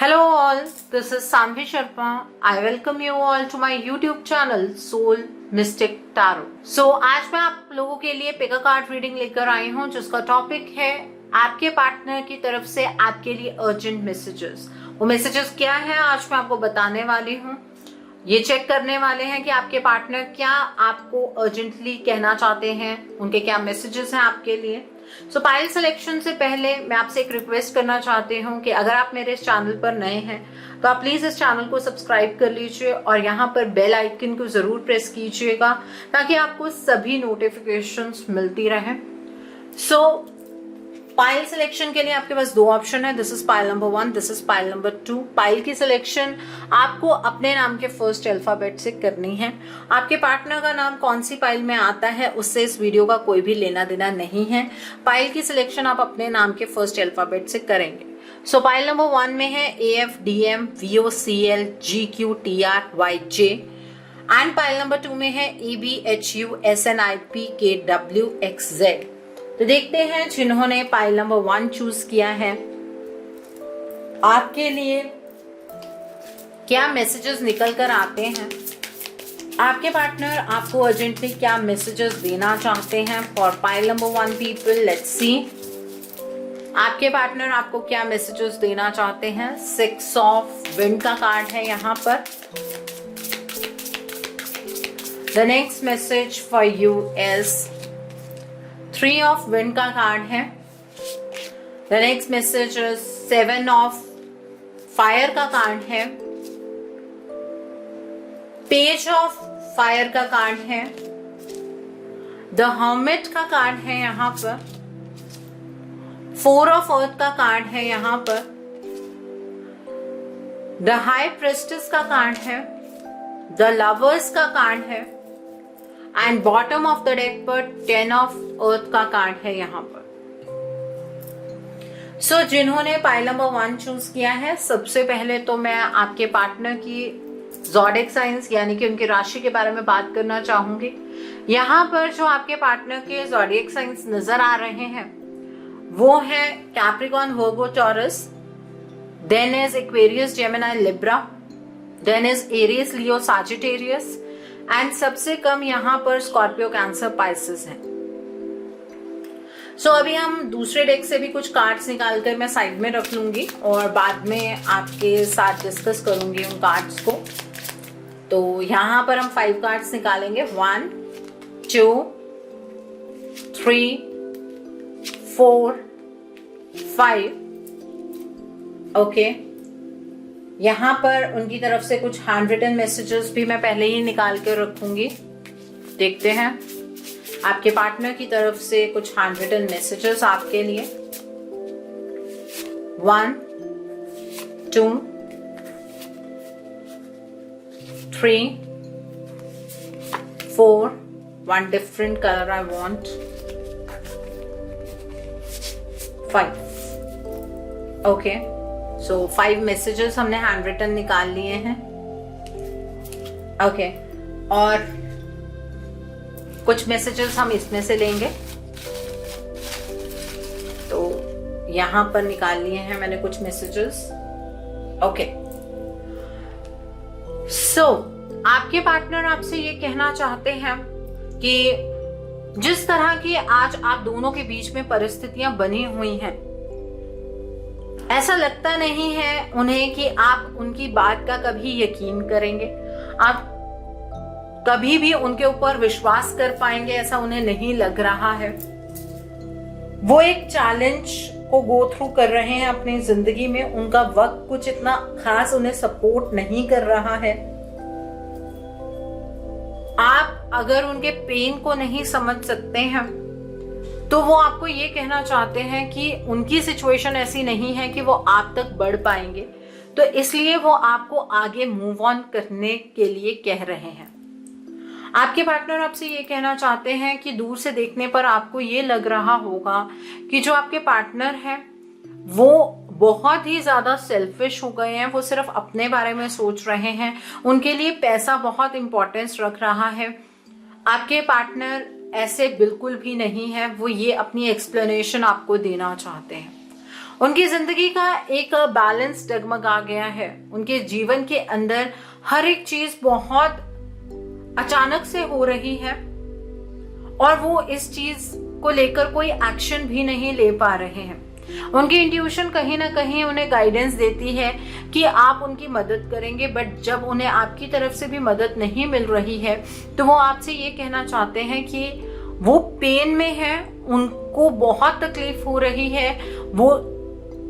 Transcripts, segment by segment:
Hello all, this is Sanvi Sharma. I welcome you all to my YouTube channel Soul Mystic Tarot. So आज मैं आप लोगों के लिए पिक अ कार्ड रीडिंग लेकर आई हूँ जिसका टॉपिक है आपके पार्टनर की तरफ से आपके लिए अर्जेंट मैसेजेस। वो मैसेजेस क्या है आज मैं आपको बताने वाली हूँ। ये चेक करने वाले हैं कि आपके पार्टनर क्या आपको अर्जेंटली कहना चाहते हैं, उनके क्या मैसेजेस हैं आपके लिए। सो पाइल सिलेक्शन से पहले मैं आपसे एक रिक्वेस्ट करना चाहती हूँ कि अगर आप मेरे इस चैनल पर नए हैं तो आप प्लीज इस चैनल को सब्सक्राइब कर लीजिए और यहाँ पर बेल आइकन को जरूर प्रेस कीजिएगा ताकि आपको सभी नोटिफिकेशंस मिलती रहे। सो पाइल सिलेक्शन के लिए आपके पास दो ऑप्शन है। This is pile number 1, this is pile number 2। Pile की सिलेक्शन आपको अपने नाम के फर्स्ट अल्फाबेट से करनी है। आपके पार्टनर का नाम कौन सी पाइल में आता है उससे इस वीडियो का कोई भी लेना देना नहीं है। पाइल की सिलेक्शन आप अपने नाम के फर्स्ट अल्फाबेट से करेंगे। सो पाइल नंबर 1 में है AFDM VOCL GQTR YJ and pile number 2 में है EBHU SNIP KW XZ। तो देखते हैं जिन्होंने पाइल नंबर 1 चूज किया है आपके लिए क्या मैसेजेस निकल कर आते हैं। आपके पार्टनर आपको अर्जेंटली क्या मैसेजेस देना चाहते हैं for pile number 1 people. Let's see आपके पार्टनर आपको क्या मैसेजेस देना चाहते हैं। 6 ऑफ विंड का कार्ड है यहाँ पर। The next message for you is 3 of wind का कार्ड है। The next message 7 of fire का कार्ड है। पेज ऑफ फायर का कार्ड है। द हर्मिट का कार्ड है यहाँ पर। 4 ऑफ अर्थ का कार्ड है यहाँ पर। द हाई प्रेस्टिस का कार्ड है। द लवर्स का कार्ड है and bottom of the deck पर 10 ऑफ अर्थ का कार्ड है यहाँ पर। सो जिन्होंने पाइल नंबर 1 चूज किया है, सबसे पहले तो मैं आपके पार्टनर की ज़ोडिएक साइंस यानी कि उनकी राशि के बारे में बात करना चाहूंगी। यहाँ पर जो आपके पार्टनर के ज़ोडिएक साइंस नजर आ रहे हैं वो है Capricorn, Virgo, Taurus, then is Aquarius, Gemini, Libra, then is Aries, Leo, Sagittarius and सबसे कम यहाँ पर स्कॉर्पियो, कैंसर, पाइसेस हैं। सो अभी हम दूसरे डेक से भी कुछ कार्ड्स निकालकर मैं साइड में रख लूंगी और बाद में आपके साथ डिस्कस करूंगी उन कार्ड्स को। तो यहाँ पर हम 5 कार्ड्स निकालेंगे। 1 2 3 4 5। ओके, यहाँ पर उनकी तरफ से कुछ हैंड रिटन मैसेजेस भी मैं पहले ही निकाल के रखूंगी। देखते हैं आपके पार्टनर की तरफ से कुछ हैंड रिटन मैसेजेस आपके लिए। 1 2 3 4 1 different color I want, 5। Okay, so 5 messages हमने हैंड रिटन निकाल लिए हैं। ओके, और कुछ मैसेजेस हम इसमें से लेंगे। तो यहां पर निकाल लिए हैं मैंने कुछ मैसेजेस। ओके, सो आपके पार्टनर आपसे ये कहना चाहते हैं कि जिस तरह की आज आप दोनों के बीच में परिस्थितियां बनी हुई हैं, ऐसा लगता नहीं है उन्हें कि आप उनकी बात का कभी यकीन करेंगे, आप कभी भी उनके ऊपर विश्वास कर पाएंगे, ऐसा उन्हें नहीं लग रहा है। वो एक चैलेंज को गो थ्रू कर रहे हैं अपनी जिंदगी में। उनका वक्त कुछ इतना खास उन्हें सपोर्ट नहीं कर रहा है। आप अगर उनके पेन को नहीं समझ सकते हैं तो वो आपको ये कहना चाहते हैं कि उनकी सिचुएशन ऐसी नहीं है कि वो आप तक बढ़ पाएंगे, तो इसलिए वो आपको आगे मूव ऑन करने के लिए कह रहे हैं। आपके पार्टनर आपसे ये कहना चाहते हैं कि दूर से देखने पर आपको ये लग रहा होगा कि जो आपके पार्टनर हैं वो बहुत ही ज्यादा सेल्फिश हो गए हैं, वो सिर्फ अपने बारे में सोच रहे हैं, उनके लिए पैसा बहुत इंपॉर्टेंस रख रहा है। आपके पार्टनर ऐसे बिल्कुल भी नहीं है, वो ये अपनी एक्सप्लेनेशन आपको देना चाहते हैं। उनकी जिंदगी का एक बैलेंस डगमगा गया है। उनके जीवन के अंदर हर एक चीज बहुत अचानक से हो रही है और वो इस चीज को लेकर कोई एक्शन भी नहीं ले पा रहे हैं। उनकी इंट्यूशन कहीं ना कहीं उन्हें गाइडेंस देती है कि आप उनकी मदद करेंगे, बट जब उन्हें आपकी तरफ से भी मदद नहीं मिल रही है तो वो आपसे ये कहना चाहते हैं कि वो पेन में है, उनको बहुत तकलीफ हो रही है, वो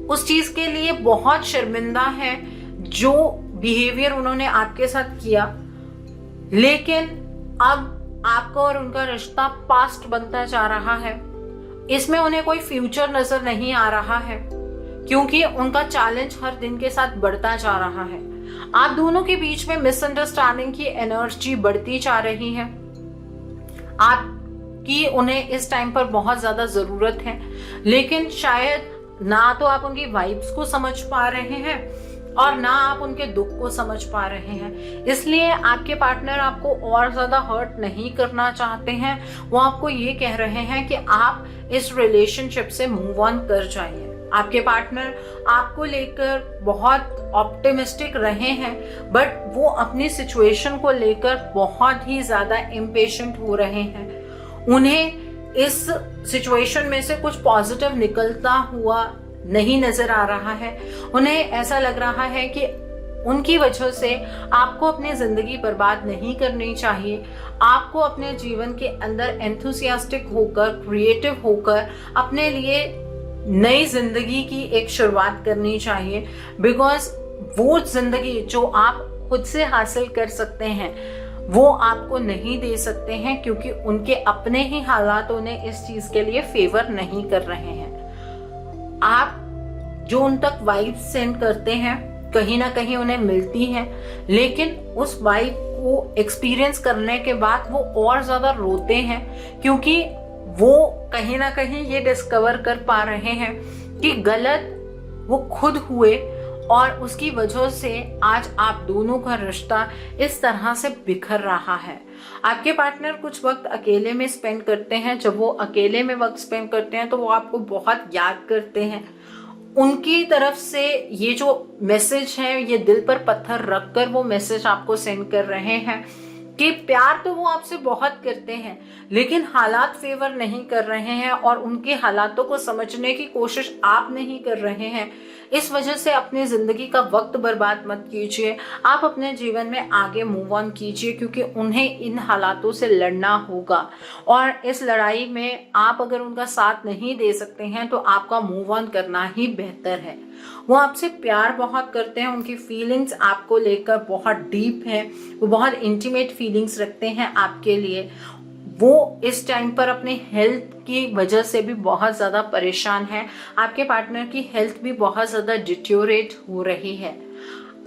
उस चीज के लिए बहुत शर्मिंदा है जो बिहेवियर उन्होंने आपके साथ किया। लेकिन अब आपका और उनका रिश्ता पास्ट बनता जा रहा है, इसमें उन्हें कोई फ्यूचर नजर नहीं आ रहा है क्योंकि उनका चैलेंज हर दिन के साथ बढ़ता जा रहा है। आप दोनों के बीच में मिसअंडरस्टैंडिंग की एनर्जी बढ़ती जा रही है। आपकी उन्हें इस टाइम पर बहुत ज्यादा जरूरत है, लेकिन शायद ना तो आप उनकी वाइब्स को समझ पा रहे हैं और ना आप उनके दुख को समझ पा रहे हैं। इसलिए आपके पार्टनर आपको और ज्यादा हर्ट नहीं करना चाहते हैं। वो आपको ये कह रहे हैं कि आप इस रिलेशनशिप से मूव ऑन कर जाइए। आपके पार्टनर आपको लेकर बहुत ऑप्टिमिस्टिक रहे हैं, बट वो अपनी सिचुएशन को लेकर बहुत ही ज्यादा इम्पेशेंट हो रहे हैं। उन्हें इस सिचुएशन में से कुछ पॉजिटिव निकलता हुआ नहीं नजर आ रहा है। उन्हें ऐसा लग रहा है कि उनकी वजह से आपको अपनी जिंदगी बर्बाद नहीं करनी चाहिए। आपको अपने जीवन के अंदर एंथुसियास्टिक होकर, क्रिएटिव होकर अपने लिए नई जिंदगी की एक शुरुआत करनी चाहिए, बिकॉज वो जिंदगी जो आप खुद से हासिल कर सकते हैं वो आपको नहीं दे सकते हैं, क्योंकि उनके अपने ही हालात उन्हें इस चीज के लिए फेवर नहीं कर रहे हैं। आप जो उन तक वाइब सेंड करते हैं कहीं ना कहीं उन्हें मिलती है, लेकिन उस वाइब को एक्सपीरियंस करने के बाद वो और ज्यादा रोते हैं, क्योंकि वो कहीं ना कहीं ये डिस्कवर कर पा रहे हैं कि गलत वो खुद हुए और उसकी वजह से आज आप दोनों का रिश्ता इस तरह से बिखर रहा है। आपके पार्टनर कुछ वक्त अकेले में स्पेंड करते हैं। जब वो अकेले में वक्त स्पेंड करते हैं तो वो आपको बहुत याद करते हैं। उनकी तरफ से ये जो मैसेज है, ये दिल पर पत्थर रखकर वो मैसेज आपको सेंड कर रहे हैं कि प्यार तो वो आपसे बहुत करते हैं, लेकिन हालात फेवर नहीं कर रहे हैं और उनके हालातों को समझने की कोशिश आप नहीं कर रहे हैं। इस वजह से अपनी जिंदगी का वक्त बर्बाद मत कीजिए। आप अपने जीवन में आगे मूव ऑन कीजिए, क्योंकि उन्हें इन हालातों से लड़ना होगा और इस लड़ाई में आप अगर उनका साथ नहीं दे सकते हैं तो आपका मूव ऑन करना ही बेहतर है। वो आपसे प्यार बहुत करते हैं, उनकी फीलिंग्स आपको लेकर बहुत डीप है, वो बहुत इंटीमेट फीलिंग्स रखते हैं आपके लिए। वो इस टाइम पर अपने हेल्थ की वजह से भी बहुत ज़्यादा परेशान है। आपके पार्टनर की हेल्थ भी बहुत ज़्यादा डिटेरियोरेट हो रही है।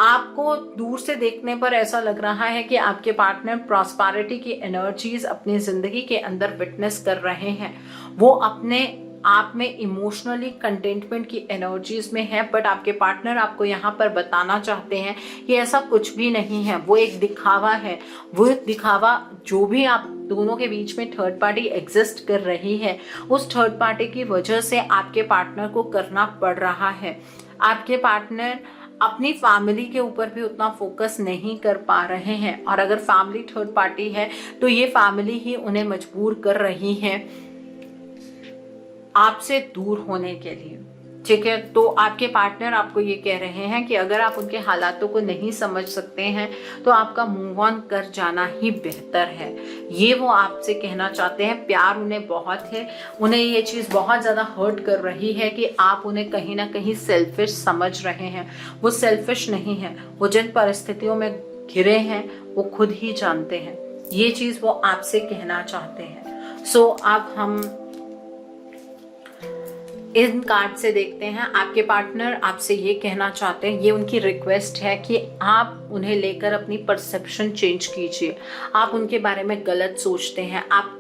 आपको दूर से देखने पर ऐसा लग रहा है कि आपके पार्टनर प्रॉस्पेरिटी की एनर्जीज अपनी ज़िंदगी के अंदर विटनेस कर रहे हैं। वो अपने आप में इमोशनली कंटेंटमेंट की एनर्जीज में है, बट आपके पार्टनर आपको यहाँ पर बताना चाहते हैं कि ऐसा कुछ भी नहीं है। वो एक दिखावा है। वो दिखावा जो भी आप दोनों के बीच में थर्ड पार्टी एग्जिस्ट कर रही है, उस थर्ड पार्टी की वजह से आपके पार्टनर को करना पड़ रहा है। आपके पार्टनर अपनी फैमिली के ऊपर भी उतना फोकस नहीं कर पा रहे हैं, और अगर फैमिली थर्ड पार्टी है तो ये फैमिली ही उन्हें मजबूर कर रही है आपसे दूर होने के लिए। ठीक है, तो आपके पार्टनर आपको ये कह रहे हैं कि अगर आप उनके हालातों को नहीं समझ सकते हैं तो आपका मूव ऑन कर जाना ही बेहतर है। ये वो आपसे कहना चाहते हैं। प्यार उन्हें बहुत है, उन्हें ये चीज़ बहुत ज़्यादा हर्ट कर रही है कि आप उन्हें कहीं ना कहीं सेल्फिश समझ रहे हैं। वो सेल्फिश नहीं है, वो जिन परिस्थितियों में घिरे हैं वो खुद ही जानते हैं। ये चीज़ वो आपसे कहना चाहते हैं। सो अब हम इन कार्ड से देखते हैं। आपके पार्टनर आपसे ये कहना चाहते हैं, ये उनकी रिक्वेस्ट है कि आप उन्हें लेकर अपनी परसेप्शन चेंज कीजिए। आप उनके बारे में गलत सोचते हैं, आप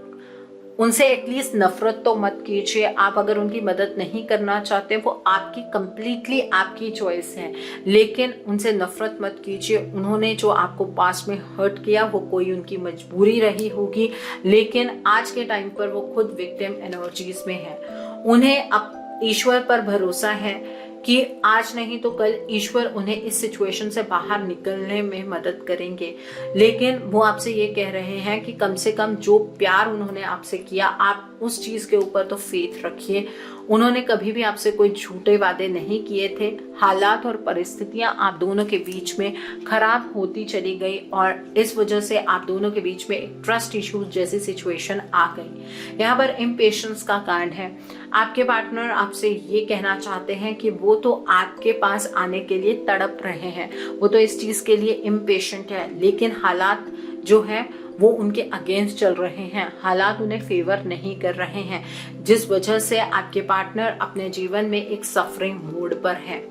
उनसे एटलीस्ट नफरत तो मत कीजिए। आप अगर उनकी मदद नहीं करना चाहते, वो आपकी कंप्लीटली आपकी चॉइस है, लेकिन उनसे नफरत मत कीजिए। उन्होंने जो आपको पास्ट में हर्ट किया वो कोई उनकी मजबूरी रही होगी, लेकिन आज के टाइम पर वो खुद विक्टिम एनर्जीज में है। उन्हें अब ईश्वर पर भरोसा है कि आज नहीं तो कल ईश्वर उन्हें इस सिचुएशन से बाहर निकलने में मदद करेंगे। लेकिन वो आपसे ये कह रहे हैं कि कम से कम जो प्यार उन्होंने आपसे किया, आप उस चीज के ऊपर तो फेथ रखिए। उन्होंने कभी भी आपसे कोई झूठे वादे नहीं किए थे। हालात और परिस्थितियां आप दोनों के बीच में खराब होती चली गई और इस वजह से आप दोनों के बीच में एक ट्रस्ट इश्यूज जैसी सिचुएशन आ गई। यहाँ पर इम्पेशेंस का कार्ड है। आपके पार्टनर आपसे ये कहना चाहते हैं कि वो तो आपके पास आने के लिए तड़प रहे हैं, वो तो इस चीज के लिए इम्पेशेंट है, लेकिन हालात जो है वो उनके अगेंस्ट चल रहे हैं, हालात उन्हें फेवर नहीं कर रहे हैं, जिस वजह से आपके पार्टनर अपने जीवन में एक सफरिंग मोड पर है।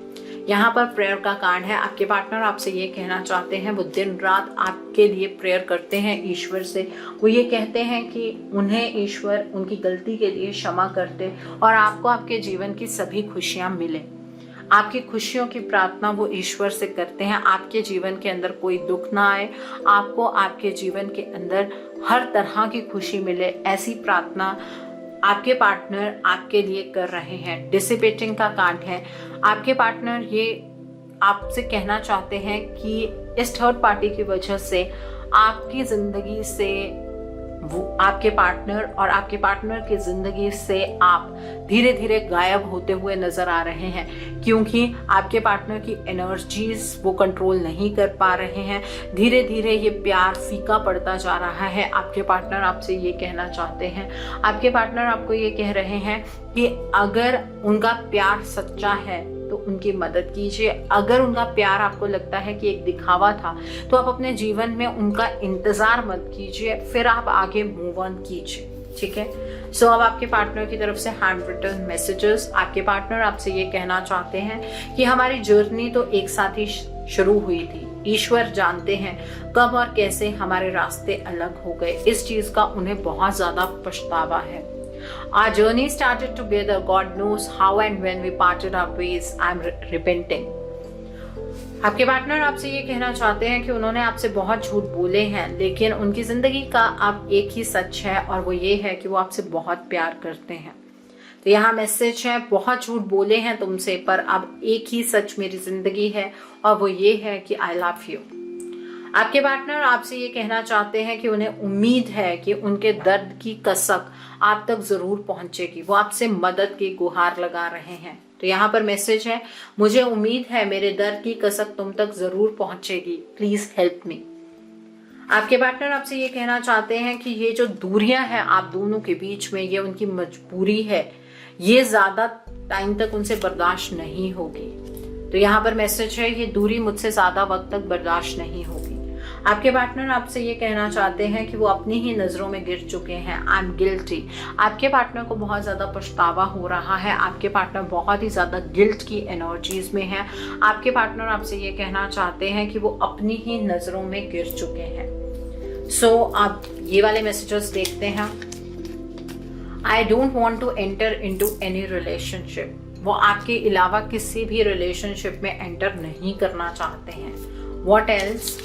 यहाँ पर प्रेयर का कार्ड है। आपके पार्टनर आपसे ये कहना चाहते हैं, वो दिन रात आपके लिए प्रेयर करते हैं ईश्वर से। वो ये कहते हैं कि उन्हें ईश्वर उनकी गलती के लिए क्षमा करते और आपको आपके जीवन की सभी खुशियां मिले। आपकी खुशियों की प्रार्थना वो ईश्वर से करते हैं। आपके जीवन के अंदर कोई दुख ना आए, आपको आपके जीवन के अंदर हर तरह की खुशी मिले, ऐसी प्रार्थना आपके पार्टनर आपके लिए कर रहे हैं। डिसिपेटिंग का कार्ड है। आपके पार्टनर ये आपसे कहना चाहते हैं कि इस थर्ड पार्टी की वजह से आपकी जिंदगी से वो आपके पार्टनर और आपके पार्टनर की जिंदगी से आप धीरे धीरे गायब होते हुए नजर आ रहे हैं, क्योंकि आपके पार्टनर की एनर्जीज वो कंट्रोल नहीं कर पा रहे हैं। धीरे धीरे ये प्यार फीका पड़ता जा रहा है। आपके पार्टनर आपसे ये कहना चाहते हैं, आपके पार्टनर आपको ये कह रहे हैं कि अगर उनका प्यार सच्चा है तो उनकी मदद कीजिए। अगर उनका प्यार आपको लगता है कि एक दिखावा था तो आप अपने जीवन में उनका इंतजार मत कीजिए, फिर आप आगे मूव ऑन कीजिए। ठीक है। सो अब आपके पार्टनर की तरफ से हैंड रिटन मैसेजेस। आपके पार्टनर आपसे ये कहना चाहते हैं कि हमारी जर्नी तो एक साथ ही शुरू हुई थी, ईश्वर जानते हैं कब और कैसे हमारे रास्ते अलग हो गए। इस चीज का उन्हें बहुत ज्यादा पछतावा है। Our journey started together. God knows how and when we parted our ways. I'm repenting. आपके पार्टनर आपसे ये कहना चाहते हैं कि उन्होंने आपसे बहुत झूठ बोले हैं, लेकिन उनकी जिंदगी का अब एक ही सच है और वो ये है कि वो आपसे बहुत प्यार करते हैं। तो यहाँ मैसेज है, बहुत झूठ बोले हैं तुमसे, पर अब एक ही सच मेरी जिंदगी है और वो ये है कि आई लव यू। आपके पार्टनर आपसे ये कहना चाहते हैं कि उन्हें उम्मीद है कि उनके दर्द की कसक आप तक जरूर पहुंचेगी। वो आपसे मदद की गुहार लगा रहे हैं। तो यहाँ पर मैसेज है, मुझे उम्मीद है मेरे दर्द की कसक तुम तक जरूर पहुंचेगी, प्लीज हेल्प मी। आपके पार्टनर आपसे ये कहना चाहते हैं कि ये जो दूरियां हैं आप दोनों के बीच में, ये उनकी मजबूरी है, ये ज्यादा टाइम तक उनसे बर्दाश्त नहीं होगी। तो यहाँ पर मैसेज है, ये दूरी मुझसे ज्यादा वक्त तक बर्दाश्त नहीं होगी। आपके पार्टनर आपसे ये कहना चाहते हैं कि वो अपनी ही नजरों में गिर चुके हैं। I am guilty. आपके पार्टनर को बहुत ज्यादा पछतावा हो रहा है। आपके पार्टनर बहुत ही ज्यादा गिल्ट की एनर्जीज में है। आपके पार्टनर आपसे ये कहना चाहते हैं कि वो अपनी ही नजरों में गिर चुके हैं। सो आप ये वाले मैसेजेस देखते हैं। I don't want to enter into any relationship. वो आपके अलावा किसी भी रिलेशनशिप में एंटर नहीं करना चाहते हैं। What else?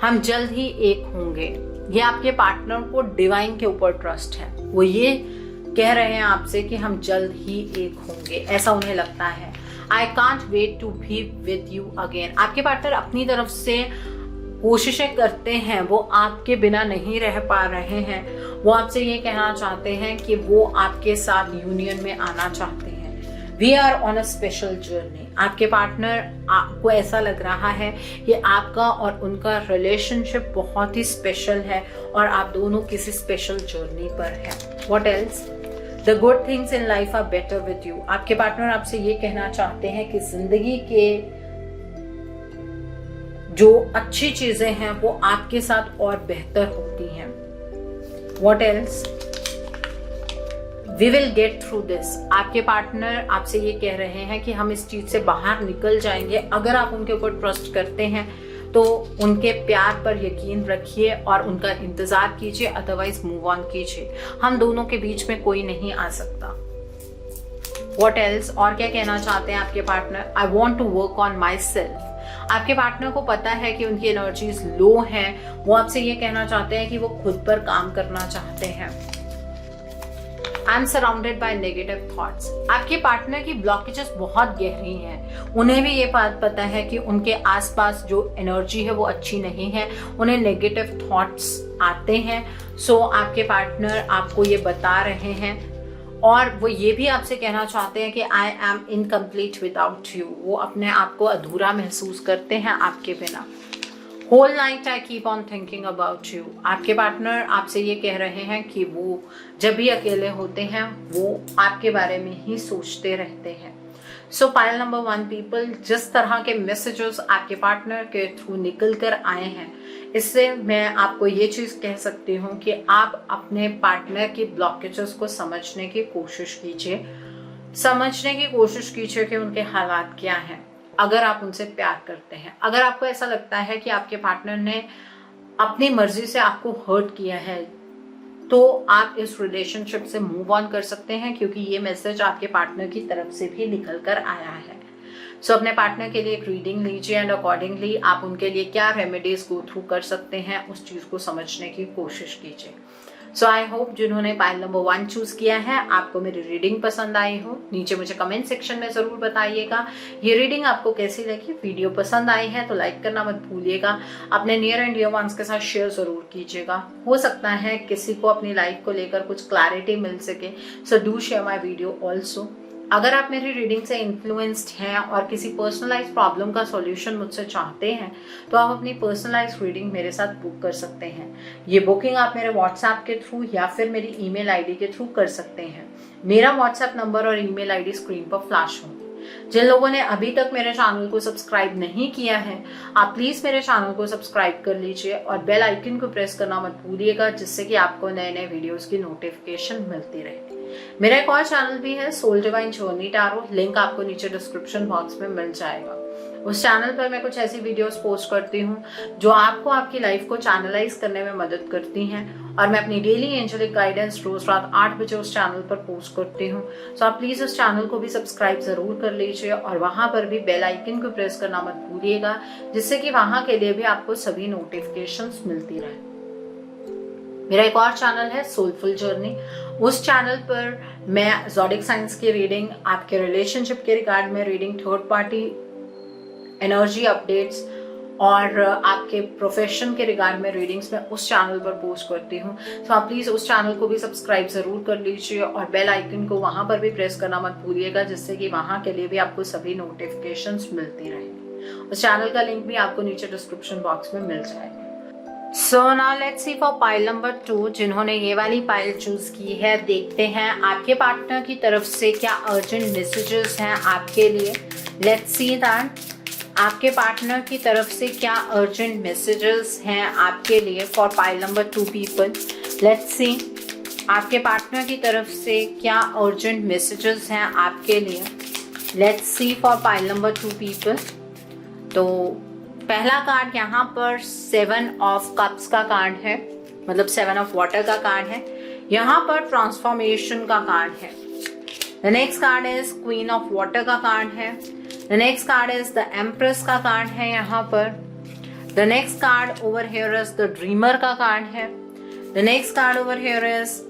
हम जल्द ही एक होंगे। ये आपके पार्टनर को डिवाइन के ऊपर ट्रस्ट है। वो ये कह रहे हैं आपसे कि हम जल्द ही एक होंगे, ऐसा उन्हें लगता है। I can't wait to be with you again. आपके पार्टनर अपनी तरफ से कोशिशें करते हैं, वो आपके बिना नहीं रह पा रहे हैं। वो आपसे ये कहना चाहते हैं कि वो आपके साथ यूनियन में आना चाहते हैं। We are on a special journey. आपके पार्टनर आपको ऐसा लग रहा है कि आपका और उनका रिलेशनशिप बहुत ही स्पेशल है और आप दोनों किसी स्पेशल जर्नी पर हैं। What else? The good things in life are better with you. आपके पार्टनर आपसे ये कहना चाहते हैं कि जिंदगी के जो अच्छी चीजें हैं वो आपके साथ और बेहतर होती हैं। What else? We will get through this. आपके पार्टनर आपसे ये कह रहे हैं कि हम इस चीज से बाहर निकल जाएंगे। अगर आप उनके ऊपर ट्रस्ट करते हैं तो उनके प्यार पर यकीन रखिए और उनका इंतजार कीजिए, अदरवाइज मूव ऑन कीजिए। हम दोनों के बीच में कोई नहीं आ सकता। What else? और क्या कहना चाहते हैं आपके partner? I want to work on myself. आपके पार्टनर को पता है कि उनकी एनर्जीज लो हैं। वो आपसे ये कहना चाहते हैं कि वो खुद पर काम करना चाहते हैं। I am surrounded by negative thoughts. आपके पार्टनर की ब्लॉकेजेस बहुत गहरी हैं। उन्हें भी ये बात पता है कि उनके आसपास जो एनर्जी है वो अच्छी नहीं है, उन्हें नेगेटिव थॉट्स आते हैं। सो आपके पार्टनर आपको ये बता रहे हैं और वो ये भी आपसे कहना चाहते हैं कि I am incomplete without you. वो अपने आप को अधूरा महसूस करते हैं आपके बिना। Whole night I keep on thinking about you. आपके पार्टनर आपसे ये कह रहे हैं कि वो जब भी अकेले होते हैं वो आपके बारे में ही सोचते रहते हैं। सो पाइल नंबर 1 पीपल, जिस तरह के मैसेजेस आपके पार्टनर के थ्रू निकल कर आए हैं, इससे मैं आपको ये चीज कह सकती हूँ कि आप अपने पार्टनर की ब्लॉकेजेस को समझने की कोशिश कीजिए। समझने की कोशिश कीजिए कि उनके हालात क्या हैं। अगर आप उनसे प्यार करते हैं, अगर आपको ऐसा लगता है कि आपके पार्टनर ने अपनी मर्जी से आपको हर्ट किया है, तो आप इस रिलेशनशिप से मूव ऑन कर सकते हैं, क्योंकि ये मैसेज आपके पार्टनर की तरफ से भी निकल कर आया है। सो अपने पार्टनर के लिए एक रीडिंग लीजिए एंड अकॉर्डिंगली आप उनके लिए क्या रेमेडीज गो थ्रू कर सकते हैं उस चीज को समझने की कोशिश कीजिए। सो आई होप जिन्होंने पाइल नंबर 1 चूज किया है आपको मेरी रीडिंग पसंद आई हो। नीचे मुझे कमेंट सेक्शन में जरूर बताइएगा ये रीडिंग आपको कैसी लगी। वीडियो पसंद आई है तो लाइक करना मत भूलिएगा। अपने नियर एंड डियर वंस के साथ शेयर जरूर कीजिएगा। हो सकता है किसी को अपनी लाइफ को लेकर कुछ क्लैरिटी मिल सके। So do share my video also. अगर आप मेरी रीडिंग से इन्फ्लुएंस्ड हैं और किसी पर्सनलाइज प्रॉब्लम का सॉल्यूशन मुझसे चाहते हैं तो आप अपनी पर्सनलाइज रीडिंग मेरे साथ बुक कर सकते हैं। ये बुकिंग आप मेरे व्हाट्सएप के थ्रू या फिर मेरी ईमेल आईडी के थ्रू कर सकते हैं। मेरा व्हाट्सएप नंबर और ईमेल आईडी स्क्रीन पर फ्लैश होंगे। जिन लोगों ने अभी तक मेरे चैनल को सब्सक्राइब नहीं किया है आप प्लीज मेरे चैनल को सब्सक्राइब कर लीजिए और बेल आइकन को प्रेस करना मत भूलिएगा, जिससे कि आपको नए नए वीडियोस की नोटिफिकेशन मिलती रहे। मेरा एक और चैनल भी है soul divine journey tarot, link आपको नीचे डिस्क्रिप्शन बॉक्स में मिल जाएगा। उस चैनल पर मैं कुछ ऐसी वीडियोस पोस्ट करती हूँ जो आपको आपकी लाइफ को चैनलाइज करने में मदद करती हैं और मैं अपनी डेली एंजेलिक गाइडेंस रोज रात 8 बजे उस चैनल पर पोस्ट करती हूँ। सो आप प्लीज उस चैनल को भी सब्सक्राइब जरूर कर लीजिए और वहां पर भी बेल आइकन को प्रेस करना मत भूलिएगा, जिससे कि वहां के लिए भी आपको सभी नोटिफिकेशंस मिलती रहे। मेरा एक और चैनल है सोलफुल जर्नी। उस चैनल पर मैं ज़ोडिक साइंस की रीडिंग, आपके रिलेशनशिप के रिगार्ड में reading, third party energy updates और आपके प्रोफेशन के रिगार्ड में रीडिंग्स में उस चैनल पर पोस्ट करती हूँ। तो आप प्लीज उस चैनल को भी सब्सक्राइब जरूर कर लीजिए और बेल आइकन को वहां पर भी प्रेस करना मत भूलिएगा, जिससे कि वहां के लिए भी आपको सभी नोटिफिकेशंस मिलती रहेंगी। उस चैनल का लिंक भी आपको नीचे डिस्क्रिप्शन बॉक्स में मिल जाएगा। So now let's see for pile number 2, जिन्होंने ये वाली पाइल चूज की है। देखते हैं आपके पार्टनर की तरफ से क्या अर्जेंट मैसेजेस हैं आपके लिए। लेट्स सी दैट आपके पार्टनर की तरफ से क्या अर्जेंट मैसेजेस हैं आपके लिए for pile number 2 people. Let's see आपके पार्टनर की तरफ से क्या अर्जेंट मैसेजेस हैं आपके लिए। Let's see for pile number 2 people. तो पहला कार्ड यहाँ पर 7 ऑफ कप्स का कार्ड है, मतलब 7 ऑफ वाटर का कार्ड है। यहाँ पर ट्रांसफॉर्मेशन का कार्ड है। The next card is queen of water का कार्ड है। The next card is the empress का कार्ड है यहाँ पर। The next card over here is the dreamer का कार्ड है। The next card over here is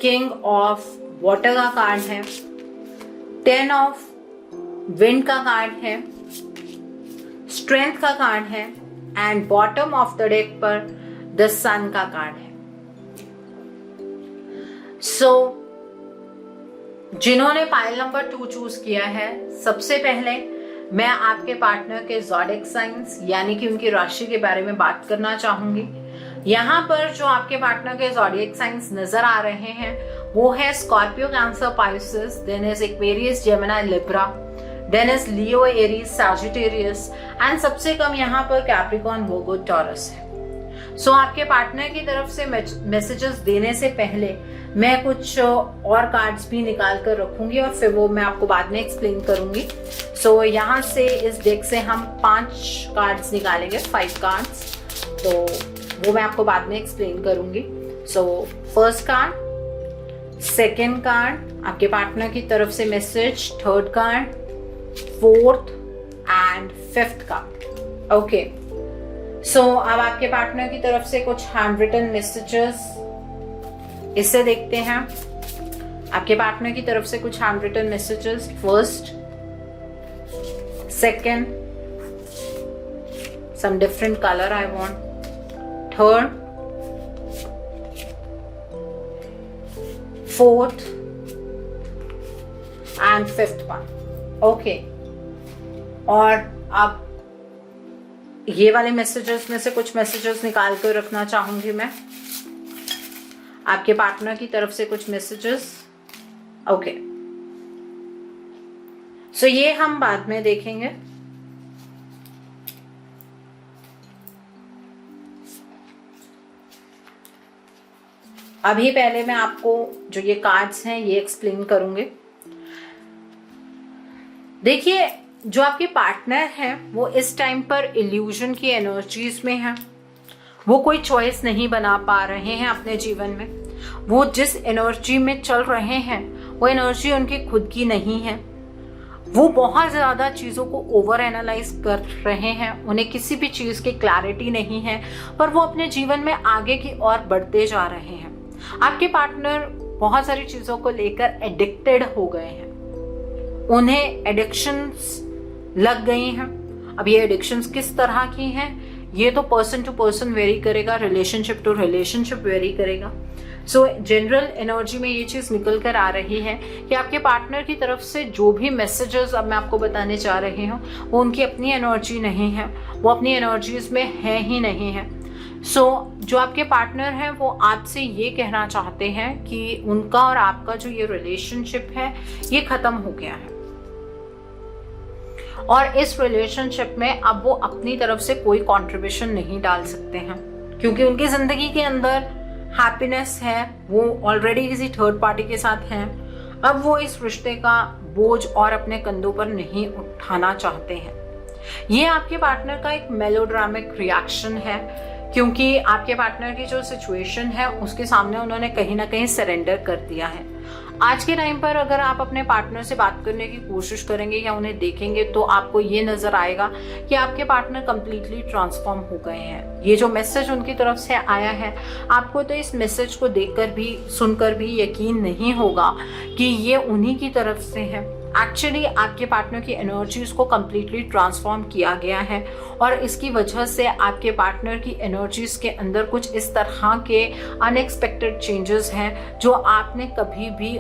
king of water का card है। 10 ऑफ विंड का कार्ड है। स्ट्रेंथ का कार्ड है and bottom of the deck पर द सन का कार्ड है। सो जिन्होंने पाइल नंबर 2 चूज किया है, सबसे पहले मैं आपके पार्टनर के ज़ोडिक साइंस यानी कि उनकी राशि के बारे में बात करना चाहूंगी। यहाँ पर जो आपके पार्टनर के ज़ोडिक साइंस नजर आ रहे हैं वो है Scorpio, Cancer, Pisces, then is Aquarius, Gemini, Libra, then is Leo, Aries, Sagittarius and सबसे कम यहाँ पर कैप्रिकॉर्न, वर्गो, टॉरस है। सो आपके पार्टनर की तरफ से मैसेजेस देने से पहले मैं कुछ और कार्ड्स भी निकाल कर रखूंगी और फिर वो मैं आपको बाद में एक्सप्लेन करूंगी। सो यहाँ से इस डेक से हम 5 कार्ड्स निकालेंगे, 5 कार्ड्स, तो वो मैं आपको बाद में एक्सप्लेन करूंगी। So first card, second card, आपके पार्टनर की तरफ से message, third card, fourth and fifth card. Okay, so अब आपके पार्टनर की तरफ से कुछ हैंड रिटन मैसेजेस, इसे देखते हैं। आपके पार्टनर की तरफ से कुछ hand written messages, first, second, some different color I want, third, fourth and fifth one. Okay. और अब ये वाले मैसेजेस में से कुछ मैसेजेस निकाल कर रखना चाहूंगी मैं, आपके पार्टनर की तरफ से कुछ मैसेजेस. ओके, सो ये हम बाद में देखेंगे. अभी पहले मैं आपको जो ये कार्ड्स हैं ये एक्सप्लेन करूंगी. देखिए, जो आपके पार्टनर हैं वो इस टाइम पर इल्यूजन की एनर्जीज में हैं. वो कोई चॉइस नहीं बना पा रहे हैं अपने जीवन में. वो जिस एनर्जी में चल रहे हैं वो एनर्जी उनकी खुद की नहीं है. वो बहुत ज्यादा चीजों को ओवर एनालाइज कर रहे हैं. उन्हें किसी भी चीज की क्लैरिटी नहीं है, पर वो अपने जीवन में आगे की ओर बढ़ते जा रहे हैं. आपके पार्टनर बहुत सारी चीजों को लेकर एडिक्टेड हो गए हैं. उन्हें एडिक्शंस लग गई हैं. अब ये एडिक्शंस किस तरह की हैं ये तो पर्सन टू पर्सन वेरी करेगा, रिलेशनशिप टू रिलेशनशिप वेरी करेगा. सो जनरल एनर्जी में ये चीज निकल कर आ रही है कि आपके पार्टनर की तरफ से जो भी मैसेजेस अब मैं आपको बताने जा रही हूँ वो उनकी अपनी एनर्जी नहीं है. वो अपनी एनर्जीज में है ही नहीं है. जो आपके पार्टनर हैं वो आपसे ये कहना चाहते हैं कि उनका और आपका जो ये रिलेशनशिप है ये खत्म हो गया है, और इस रिलेशनशिप में अब वो अपनी तरफ से कोई कंट्रीब्यूशन नहीं डाल सकते हैं, क्योंकि उनकी जिंदगी के अंदर हैप्पीनेस है. वो ऑलरेडी किसी थर्ड पार्टी के साथ हैं. अब वो इस रिश्ते का बोझ और अपने कंधों पर नहीं उठाना चाहते हैं. ये आपके पार्टनर का एक मेलोड्रामिक रिएक्शन है, क्योंकि आपके पार्टनर की जो सिचुएशन है उसके सामने उन्होंने कहीं ना कहीं सरेंडर कर दिया है. आज के टाइम पर अगर आप अपने पार्टनर से बात करने की कोशिश करेंगे या उन्हें देखेंगे तो आपको ये नजर आएगा कि आपके पार्टनर कंप्लीटली ट्रांसफॉर्म हो गए हैं. ये जो मैसेज उनकी तरफ से आया है, आपको तो इस मैसेज को देखकर भी सुनकर भी यकीन नहीं होगा कि ये उन्हीं की तरफ से है. एक्चुअली आपके पार्टनर की एनर्जीज को कंप्लीटली ट्रांसफॉर्म किया गया है, और इसकी वजह से आपके पार्टनर की एनर्जीज के अंदर कुछ इस तरह के अनएक्सपेक्टेड चेंजेस हैं जो आपने कभी भी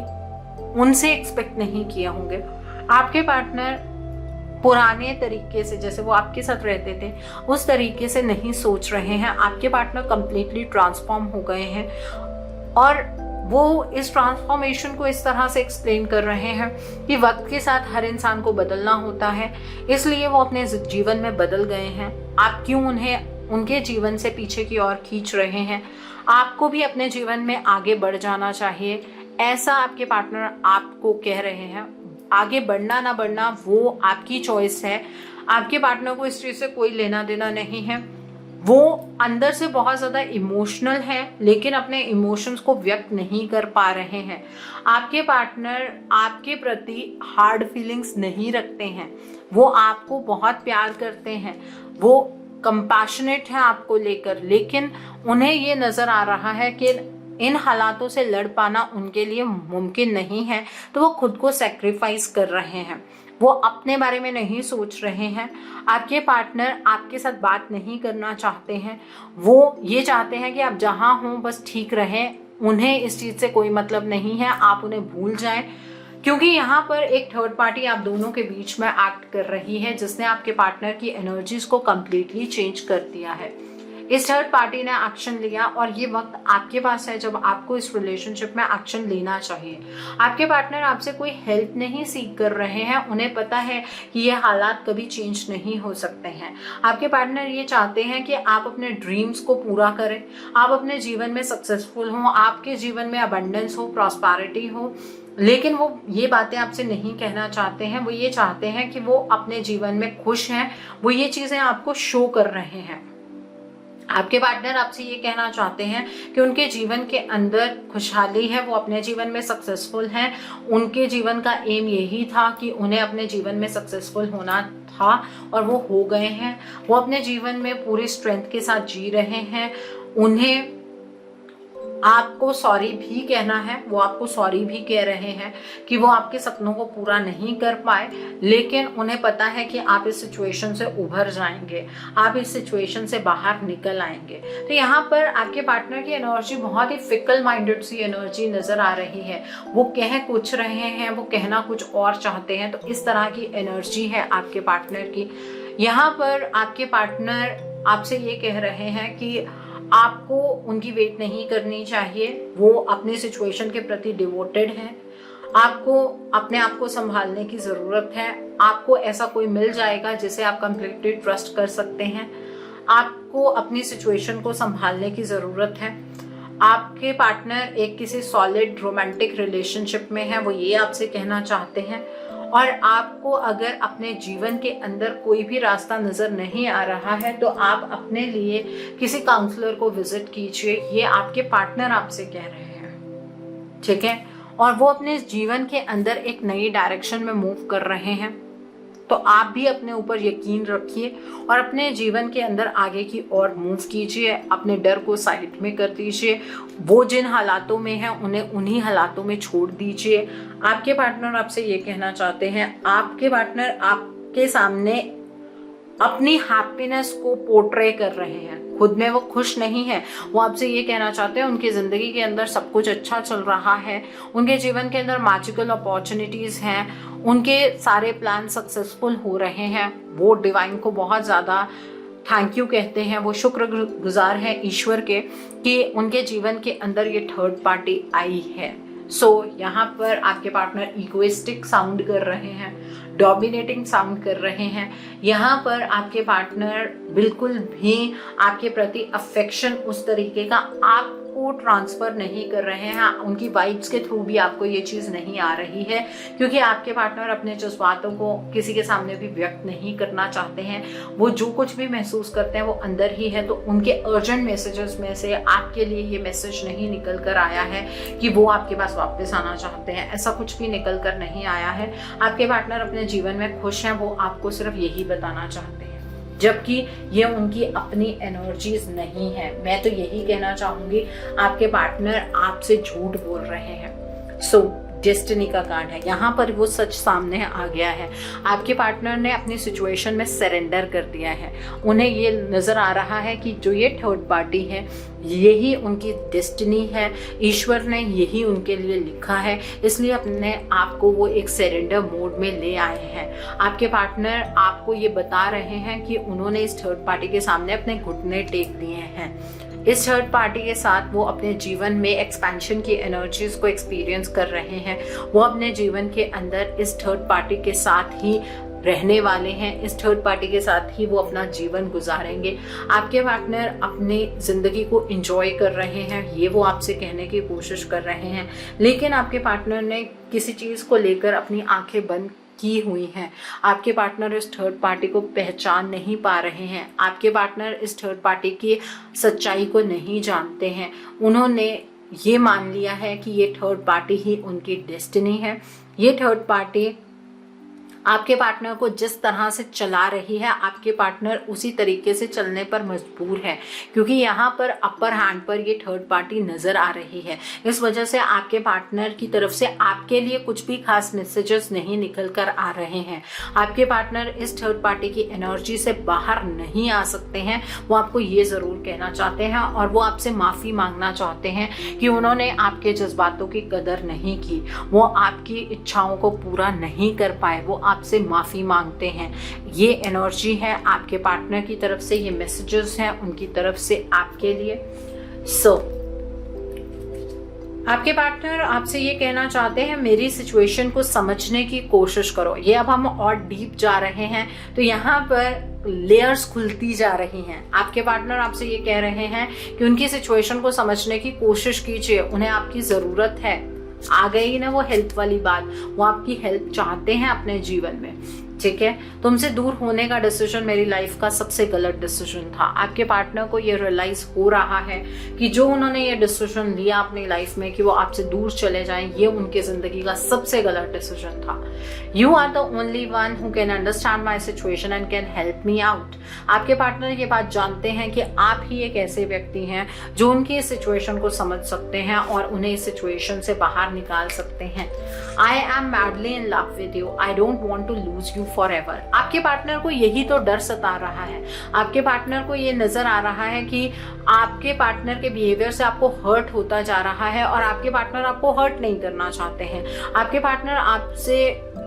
उनसे एक्सपेक्ट नहीं किए होंगे. आपके पार्टनर पुराने तरीके से, जैसे वो आपके साथ रहते थे उस तरीके से नहीं सोच रहे हैं. आपके पार्टनर कंप्लीटली ट्रांसफॉर्म हो गए हैं, और वो इस ट्रांसफॉर्मेशन को इस तरह से एक्सप्लेन कर रहे हैं कि वक्त के साथ हर इंसान को बदलना होता है, इसलिए वो अपने जीवन में बदल गए हैं. आप क्यों उन्हें उनके जीवन से पीछे की ओर खींच रहे हैं? आपको भी अपने जीवन में आगे बढ़ जाना चाहिए, ऐसा आपके पार्टनर आपको कह रहे हैं. आगे बढ़ना ना बढ़ना वो आपकी चॉइस है. आपके पार्टनर को इस चीज से कोई लेना देना नहीं है. वो अंदर से बहुत ज्यादा इमोशनल है, लेकिन अपने इमोशंस को व्यक्त नहीं कर पा रहे हैं. आपके पार्टनर आपके प्रति हार्ड फीलिंग्स नहीं रखते हैं. वो आपको बहुत प्यार करते हैं, वो कंपैशनेट है आपको लेकर, लेकिन उन्हें ये नजर आ रहा है कि इन हालातों से लड़ पाना उनके लिए मुमकिन नहीं है, तो वो खुद को सैक्रिफाइस कर रहे हैं. वो अपने बारे में नहीं सोच रहे हैं. आपके पार्टनर आपके साथ बात नहीं करना चाहते हैं. वो ये चाहते हैं कि आप जहां हों बस ठीक रहें. उन्हें इस चीज से कोई मतलब नहीं है, आप उन्हें भूल जाएं, क्योंकि यहाँ पर एक थर्ड पार्टी आप दोनों के बीच में एक्ट कर रही है, जिसने आपके पार्टनर की एनर्जीज को कंप्लीटली चेंज कर दिया है. इस थर्ड पार्टी ने एक्शन लिया, और ये वक्त आपके पास है जब आपको इस रिलेशनशिप में एक्शन लेना चाहिए. आपके पार्टनर आपसे कोई हेल्प नहीं सीख कर रहे हैं. उन्हें पता है कि ये हालात कभी चेंज नहीं हो सकते हैं. आपके पार्टनर ये चाहते हैं कि आप अपने ड्रीम्स को पूरा करें, आप अपने जीवन में सक्सेसफुल हों, आपके जीवन में अबंडेंस हो, प्रॉस्पेरिटी हो, लेकिन वो ये बातें आपसे नहीं कहना चाहते हैं. वो ये चाहते हैं कि वो अपने जीवन में खुश हैं. वो ये चीजें आपको शो कर रहे हैं. आपके पार्टनर आपसे ये कहना चाहते हैं कि उनके जीवन के अंदर खुशहाली है, वो अपने जीवन में सक्सेसफुल हैं. उनके जीवन का एम यही था कि उन्हें अपने जीवन में सक्सेसफुल होना था, और वो हो गए हैं. वो अपने जीवन में पूरी स्ट्रेंथ के साथ जी रहे हैं. उन्हें आपको सॉरी भी कहना है, वो आपको सॉरी भी कह रहे हैं कि वो आपके सपनों को पूरा नहीं कर पाए, लेकिन उन्हें पता है कि आप इस सिचुएशन से उभर जाएंगे, आप इस सिचुएशन से बाहर निकल आएंगे। तो यहाँ पर आपके पार्टनर की एनर्जी बहुत ही फिकल माइंडेड सी एनर्जी नजर आ रही है। वो कह कुछ रहे हैं, वो कहना कुछ और चाहते हैं, तो इस तरह की एनर्जी है आपके पार्टनर की। यहाँ पर आपके पार्टनर आपसे ये कह रहे हैं कि आपको उनकी वेट नहीं करनी चाहिए, वो अपने सिचुएशन के प्रति डिवोटेड हैं। आपको अपने आप को संभालने की ज़रूरत है। आपको ऐसा कोई मिल जाएगा जिसे आप कंप्लीटली ट्रस्ट कर सकते हैं। आपको अपनी सिचुएशन को संभालने की ज़रूरत है। आपके पार्टनर एक किसी सॉलिड रोमांटिक रिलेशनशिप में है, वो ये आपसे कहना चाहते हैं। और आपको अगर अपने जीवन के अंदर कोई भी रास्ता नजर नहीं आ रहा है तो आप अपने लिए किसी काउंसलर को विजिट कीजिए, ये आपके पार्टनर आपसे कह रहे हैं, ठीक है। और वो अपने जीवन के अंदर एक नई डायरेक्शन में मूव कर रहे हैं, तो आप भी अपने ऊपर यकीन रखिए और अपने जीवन के अंदर आगे की ओर मूव कीजिए। अपने डर को साइड में कर दीजिए। वो जिन हालातों में है उन्हें उन्हीं हालातों में छोड़ दीजिए। आपके पार्टनर आपसे ये कहना चाहते हैं, आपके पार्टनर आपके सामने अपनी हैप्पीनेस को पोर्ट्रे कर रहे हैं, खुद में वो खुश नहीं है। वो आपसे ये कहना चाहते हैं उनकी जिंदगी के अंदर सब कुछ अच्छा चल रहा है, उनके जीवन के अंदर मैजिकल अपॉर्चुनिटीज हैं, उनके सारे प्लान सक्सेसफुल हो रहे हैं। वो डिवाइन को बहुत ज़्यादा थैंक यू कहते हैं, वो शुक्रगुजार हैं ईश्वर के कि उनके जीवन के अंदर ये थर्ड पार्टी आई है। यहाँ पर आपके पार्टनर इगोइस्टिक साउंड कर रहे हैं, डोमिनेटिंग साउंड कर रहे हैं। यहाँ पर आपके पार्टनर बिल्कुल भी आपके प्रति अफेक्शन उस तरीके का आपको ट्रांसफर नहीं कर रहे हैं। उनकी वाइब्स के थ्रू भी आपको ये चीज़ नहीं आ रही है, क्योंकि आपके पार्टनर अपने जज्बातों को किसी के सामने भी व्यक्त नहीं करना चाहते हैं। वो जो कुछ भी महसूस करते हैं वो अंदर ही है। तो उनके अर्जेंट मैसेजेस में से आपके लिए ये मैसेज नहीं निकल कर आया है कि वो आपके पास वापस आना चाहते हैं, ऐसा कुछ भी निकल कर नहीं आया है। आपके पार्टनर अपने जीवन में खुश हैं, वो आपको सिर्फ यही बताना चाहते हैं, जबकि ये उनकी अपनी एनर्जीज नहीं है। मैं तो यही कहना चाहूंगी, आपके पार्टनर आपसे झूठ बोल रहे हैं। डेस्टिनी का कार्ड है, यहाँ पर वो सच सामने आ गया है। आपके पार्टनर ने अपनी सिचुएशन में सरेंडर कर दिया है। उन्हें ये नजर आ रहा है कि जो ये थर्ड पार्टी है यही उनकी डेस्टिनी है, ईश्वर ने यही उनके लिए लिखा है, इसलिए अपने आप को वो एक सरेंडर मोड में ले आए हैं। आपके पार्टनर आपको ये बता रहे हैं कि उन्होंने इस थर्ड पार्टी के सामने अपने घुटने टेक दिए हैं। इस थर्ड पार्टी के साथ वो अपने जीवन में एक्सपेंशन की एनर्जीज को एक्सपीरियंस कर रहे हैं। वो अपने जीवन के अंदर इस थर्ड पार्टी के साथ ही रहने वाले हैं, इस थर्ड पार्टी के साथ ही वो अपना जीवन गुजारेंगे। आपके पार्टनर अपनी जिंदगी को एंजॉय कर रहे हैं, ये वो आपसे कहने की कोशिश कर रहे हैं, लेकिन आपके पार्टनर ने किसी चीज को लेकर अपनी आंखें बंद की हुई हैं। आपके पार्टनर इस थर्ड पार्टी को पहचान नहीं पा रहे हैं। आपके पार्टनर इस थर्ड पार्टी की सच्चाई को नहीं जानते हैं। उन्होंने ये मान लिया है कि ये थर्ड पार्टी ही उनकी डेस्टिनी है। ये थर्ड पार्टी आपके पार्टनर को जिस तरह से चला रही है, आपके पार्टनर उसी तरीके से चलने पर मजबूर है, क्योंकि यहाँ पर अपर हैंड पर ये थर्ड पार्टी नजर आ रही है। इस वजह से आपके पार्टनर की तरफ से आपके लिए कुछ भी खास मैसेजेस नहीं निकल कर आ रहे हैं। आपके पार्टनर इस थर्ड पार्टी की एनर्जी से बाहर नहीं आ सकते हैं। वो आपको ये जरूर कहना चाहते हैं और वो आपसे माफी मांगना चाहते हैं कि उन्होंने आपके जज्बातों की कदर नहीं की, वो आपकी इच्छाओं को पूरा नहीं कर पाए, वो आपसे माफी मांगते हैं। ये एनर्जी है आपके पार्टनर की तरफ से, ये मैसेजेस हैं उनकी तरफ से आपके लिए। आपके पार्टनर आपसे ये कहना चाहते हैं, मेरी सिचुएशन को समझने की कोशिश करो। ये अब हम और डीप जा रहे हैं, तो यहाँ पर लेयर्स खुलती जा रही हैं। आपके पार्टनर आपसे ये कह रहे हैं कि उनकी सिचुएशन को समझने की कोशिश कीजिए, उन्हें आपकी जरूरत है। आ गई ना वो हेल्प वाली बात, वो आपकी हेल्प चाहते हैं अपने जीवन में। ठीक है, तुमसे दूर होने का डिसीजन मेरी लाइफ का सबसे गलत डिसीजन था। आपके पार्टनर को ये रियलाइज हो रहा है कि जो उन्होंने ये डिसीजन लिया अपनी लाइफ में कि वो आपसे दूर चले जाएं, ये उनकी जिंदगी का सबसे गलत डिसीजन था। You are the only one who can understand my situation and can help me out. आपके पार्टनर ये बात जानते हैं कि आप ही एक ऐसे व्यक्ति हैं जो उनकी इस सिचुएशन को समझ सकते हैं और उन्हें इस सिचुएशन से बाहर निकाल सकते हैं। I am madly in love with you, I don't want to lose you forever. आपके पार्टनर को यही तो डर सता रहा है। आपके पार्टनर को ये नजर आ रहा है कि आपके पार्टनर के बिहेवियर से आपको हर्ट होता जा रहा है और आपके पार्टनर आपको हर्ट नहीं करना चाहते हैं। आपके पार्टनर आपसे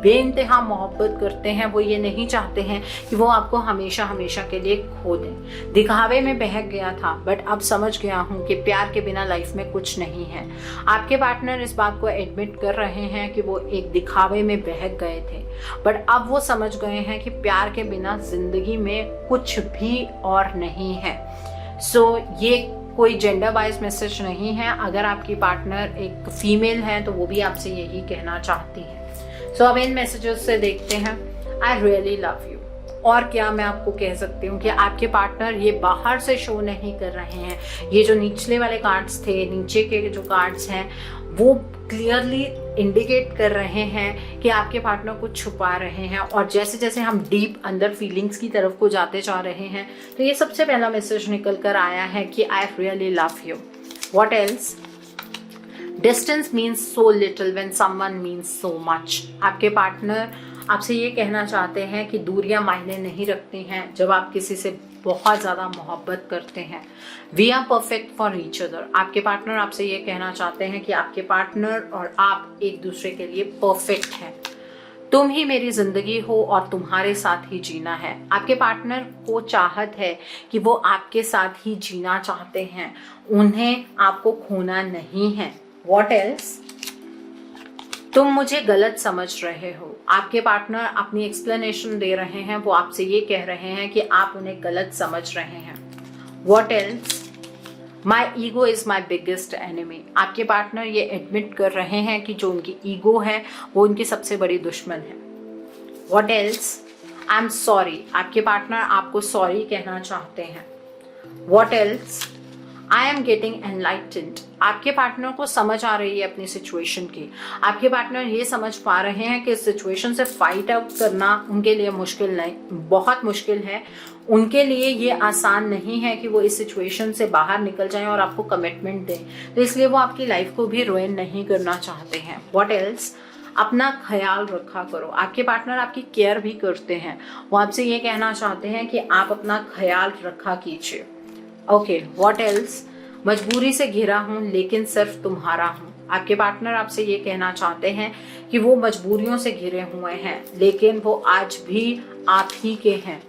बेइंतहा मोहब्बत करते हैं। वो ये नहीं चाहते हैं कि वो आपको हमेशा हमेशा के लिए खो दें। दिखावे में बहक गया था बट अब समझ गया हूँ कि प्यार के बिना लाइफ में कुछ नहीं है। आपके पार्टनर इस बात को एडमिट कर रहे हैं कि वो एक दिखावे में बहक गए थे बट अब वो समझ गए हैं कि प्यार के बिना जिंदगी में कुछ भी और नहीं है। सो ये कोई जेंडर वाइज मैसेज नहीं है। अगर आपकी पार्टनर एक फीमेल है तो वो भी आपसे यही कहना चाहती है। सो अब इन मैसेजेस से देखते हैं। I really love you. और क्या मैं आपको कह सकती हूँ कि आपके पार्टनर ये बाहर से शो नहीं कर रहे हैं। ये जो निचले वाले कार्ड्स थे, नीचे के जो कार्ड्स हैं, वो क्लियरली इंडिकेट कर रहे हैं कि आपके पार्टनर कुछ छुपा रहे हैं। और जैसे जैसे हम डीप अंदर फीलिंग्स की तरफ को जाते जा रहे हैं तो ये सबसे पहला मैसेज निकल कर आया है कि I really love you. What else? Distance means so little when someone means so much. आपके पार्टनर आपसे ये कहना चाहते हैं कि दूरियां मायने नहीं रखती हैं जब आप किसी से बहुत ज़्यादा मोहब्बत करते हैं। We are perfect for each other. आपके पार्टनर आपसे ये कहना चाहते हैं कि आपके पार्टनर और आप एक दूसरे के लिए परफेक्ट हैं। तुम ही मेरी जिंदगी हो और तुम्हारे साथ ही जीना है। आपके पार्टनर को चाहत है कि वो आपके साथ ही जीना चाहते हैं, उन्हें आपको खोना नहीं है। What else? तुम मुझे गलत समझ रहे हो। आपके पार्टनर अपनी एक्सप्लेनेशन दे रहे हैं। वो आपसे ये कह रहे हैं कि आप उन्हें गलत समझ रहे हैं। What else? My ego is my biggest enemy। आपके पार्टनर ये एडमिट कर रहे हैं कि जो उनकी ईगो है वो उनकी सबसे बड़ी दुश्मन है। What else? I'm sorry। आपके पार्टनर आपको सॉरी कहना चाहते हैं। What else? I am getting enlightened। आपके पार्टनर को समझ आ रही है अपनी सिचुएशन की। आपके पार्टनर ये समझ पा रहे हैं कि इस सिचुएशन से फाइट आउट करना उनके लिए मुश्किल नहीं, बहुत मुश्किल है। उनके लिए ये आसान नहीं है कि वो इस सिचुएशन से बाहर निकल जाएं और आपको कमिटमेंट दें, तो इसलिए वो आपकी लाइफ को भी रुइन नहीं करना चाहते हैं। What else? अपना ख्याल रखा करो। आपके पार्टनर आपकी केयर भी करते हैं। वो आपसे ये कहना चाहते हैं कि आप अपना ख्याल रखा कीजिए। Okay, what else? मजबूरी से घिरा हूं लेकिन सिर्फ तुम्हारा हूं। आपके पार्टनर आपसे ये कहना चाहते हैं कि वो मजबूरियों से घिरे हुए हैं लेकिन वो आज भी आप ही के हैं।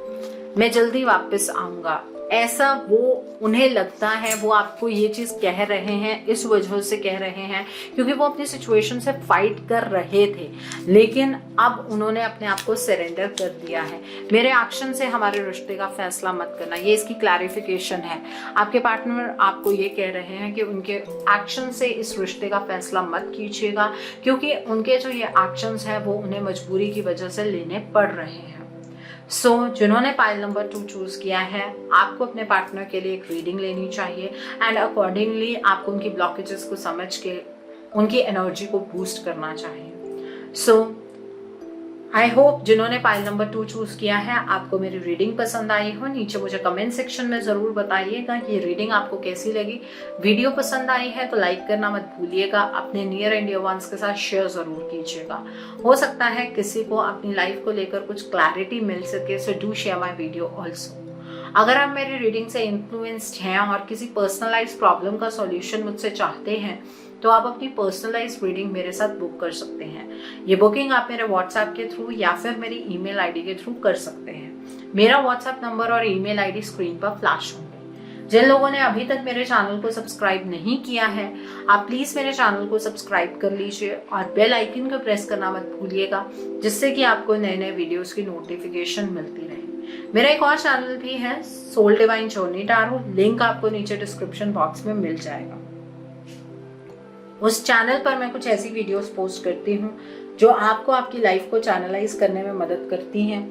मैं जल्दी वापस आऊंगा, ऐसा वो उन्हें लगता है। वो आपको ये चीज कह रहे हैं इस वजह से कह रहे हैं क्योंकि वो अपनी सिचुएशन से फाइट कर रहे थे लेकिन अब उन्होंने अपने आप को सरेंडर कर दिया है। मेरे एक्शन से हमारे रिश्ते का फैसला मत करना, ये इसकी क्लैरिफिकेशन है। आपके पार्टनर आपको ये कह रहे हैं कि उनके एक्शन से इस रिश्ते का फैसला मत कीजिएगा क्योंकि उनके जो ये एक्शंस है वो उन्हें मजबूरी की वजह से लेने पड़ रहे हैं। सो जिन्होंने पाइल नंबर 2 चूज किया है, आपको अपने पार्टनर के लिए एक रीडिंग लेनी चाहिए एंड अकॉर्डिंगली आपको उनकी ब्लॉकेजेस को समझ के उनकी एनर्जी को बूस्ट करना चाहिए। सो आई होप जिन्होंने पाइल नंबर 2 चूज किया है आपको मेरी रीडिंग पसंद आई हो। नीचे मुझे कमेंट सेक्शन में जरूर बताइएगा कि ये रीडिंग आपको कैसी लगी। वीडियो पसंद आई है तो लाइक करना मत भूलिएगा। अपने नियर एंड डियर वंस के साथ शेयर जरूर कीजिएगा। हो सकता है किसी को अपनी लाइफ को लेकर कुछ क्लैरिटी मिल सके। So do share my video also. अगर आप मेरी रीडिंग से इन्फ्लुएंस्ड हैं और किसी पर्सनलाइज्ड प्रॉब्लम का सॉल्यूशन मुझसे चाहते हैं तो आप अपनी पर्सनलाइज्ड रीडिंग मेरे साथ बुक कर सकते हैं। ये बुकिंग आप मेरे व्हाट्सएप के थ्रू या फिर मेरी ईमेल आईडी के थ्रू कर सकते हैं। मेरा व्हाट्सएप नंबर और ईमेल आईडी स्क्रीन पर फ्लैश होंगे। जिन लोगों ने अभी तक मेरे चैनल को सब्सक्राइब नहीं किया है आप प्लीज मेरे चैनल को सब्सक्राइब कर लीजिए और बेल आइकन को प्रेस करना मत भूलिएगा जिससे कि आपको नए नए वीडियोस की नोटिफिकेशन मिलती रहे। मेरा एक और चैनल भी है soul divine journey tarot, link आपको नीचे डिस्क्रिप्शन बॉक्स में मिल जाएगा। उस चैनल पर मैं कुछ ऐसी वीडियोस पोस्ट करती हूँ जो आपको आपकी लाइफ को चैनलाइज करने में मदद करती हैं।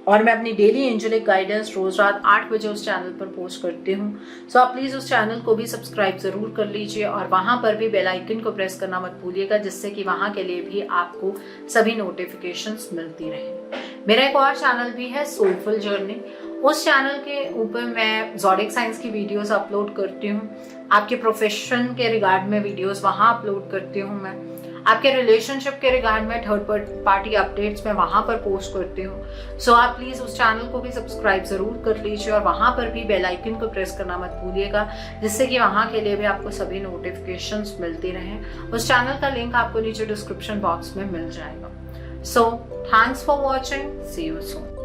और मैं अपनी डेली एंजेलिक गाइडेंस रोज रात 8 बजे उस चैनल पर पोस्ट करती हूँ। सो आप प्लीज उस चैनल को भी सब्सक्राइब जरूर कर लीजिए और वहां पर भी बेल आइकन को प्रेस करना मत भूलिएगा, जिससे कि वहां के लिए भी आपको सभी नोटिफिकेशंस मिलती रहे। मेरा एक और चैनल भी है सोलफुल जर्नी। उस चैनल के ऊपर मैं ज़ोडिएक साइंस की वीडियोस अपलोड करती हूँ। आपके प्रोफेशन के रिगार्ड में वीडियोस वहां अपलोड करती हूँ मैं। आपके रिलेशनशिप के रिगार्ड में थर्ड पार्टी अपडेट्स मैं वहां पर पोस्ट करती हूँ। सो आप प्लीज उस चैनल को भी सब्सक्राइब जरूर कर लीजिए और वहां पर भी बेल आइकन को प्रेस करना मत भूलिएगा, जिससे कि वहां के लिए भी आपको सभी नोटिफिकेशंस मिलती रहें। उस चैनल का लिंक आपको नीचे डिस्क्रिप्शन बॉक्स में मिल जाएगा। So thanks for watching, see you soon.